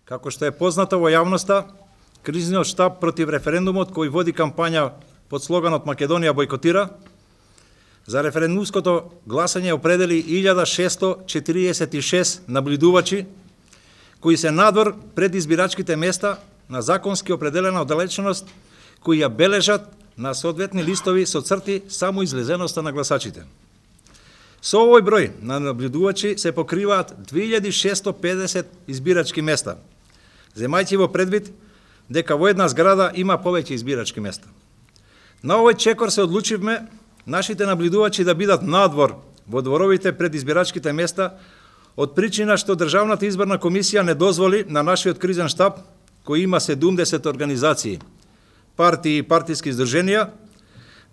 Како што е познато во јавноста, кризниот штаб против референдумот кој води кампања под слоганот Македонија бойкотира, за референдумското гласање определи 1646 наблюдувачи кои се надвор пред избирачките места на законски определена оддалеченост, кои ја бележат на соодветни листови со црти само излезеноста на гласачите. Со овој број на наблюдувачи се покриваат 2650 избирачки места, земајќи во предвид дека во една зграда има повеќе избирачки места. На овој чекор се одлучивме нашите наблюдувачи да бидат надвор во дворовите пред избирачките места од причина што Државната изборна комисија не дозволи на нашиот кризен штаб, кој има 70 организации, партии и партиски издруженија,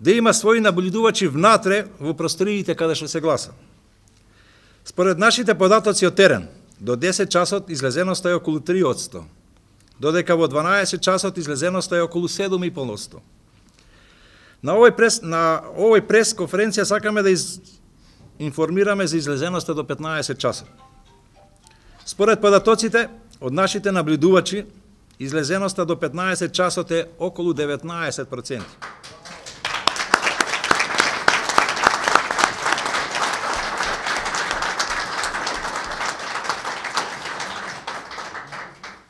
да има своји наблюдувачи внатре во просториите каде што се гласа. Според нашите податоци од терен, до 10 часот излезеноста е околу 3%, додека во 12 часот излезеноста е околу 7,5%. На овој прес конференција сакаме да информираме за излезеноста до 15 часот. Според податоците од нашите наблюдувачи, излезеноста до 15 часот е околу 19%.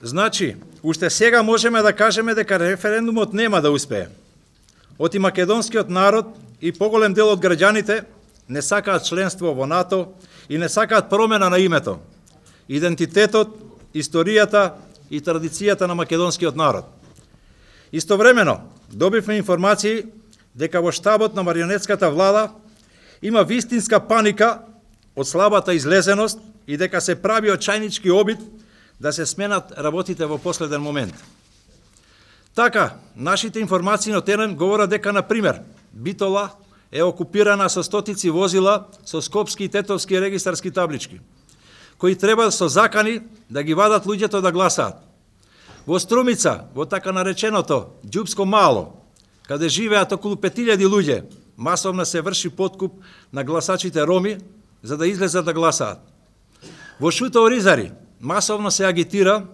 Значи, уште сега можеме да кажеме дека референдумот нема да успее. Оти македонскиот народ и поголем дел од граѓаните не сакаат членство во НАТО и не сакаат промена на името, идентитетот, историјата и традицијата на македонскиот народ. Истовремено, добивме информации дека во штабот на марионетската влада има вистинска паника од слабата излезеност и дека се прави очајнички обид да се сменат работите во последен момент. Така, нашите информации на терен говорат дека, на пример, Битола е окупирана со стотици возила со скопски и тетовски регистарски таблички, кои треба со закани да ги вадат луѓето да гласаат. Во Струмица, во така нареченото Ѓупско мало, каде живеат околу 5000 луѓе, масовно се врши подкуп на гласачите роми за да излезат да гласаат. Во Шуто Оризари масовно се агитира,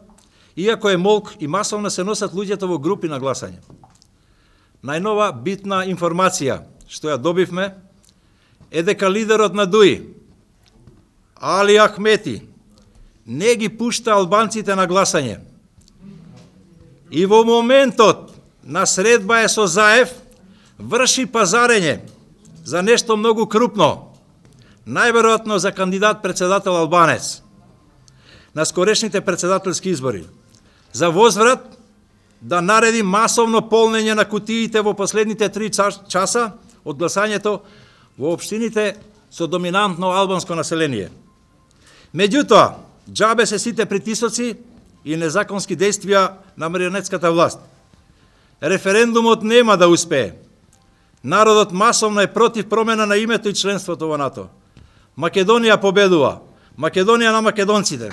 иако е молк, и масовно се носат луѓето во групи на гласање. Најнова битна информација што ја добивме е дека лидерот на ДУИ, Али Ахмети, не ги пушта албанците на гласање. И во моментот на средба е со Заев, врши пазарење за нешто многу крупно, најверојатно за кандидат председател албанец на скорешните председателски избори, за возврат да нареди масовно полнење на кутиите во последните 3 часа од гласањето во општините со доминантно албанско население. Меѓутоа, џабе се сите притисоци и незаконски действија на марионетската власт. Референдумот нема да успее. Народот масовно е против промена на името и членството во НАТО. Македонија победува. Македонија на македонците.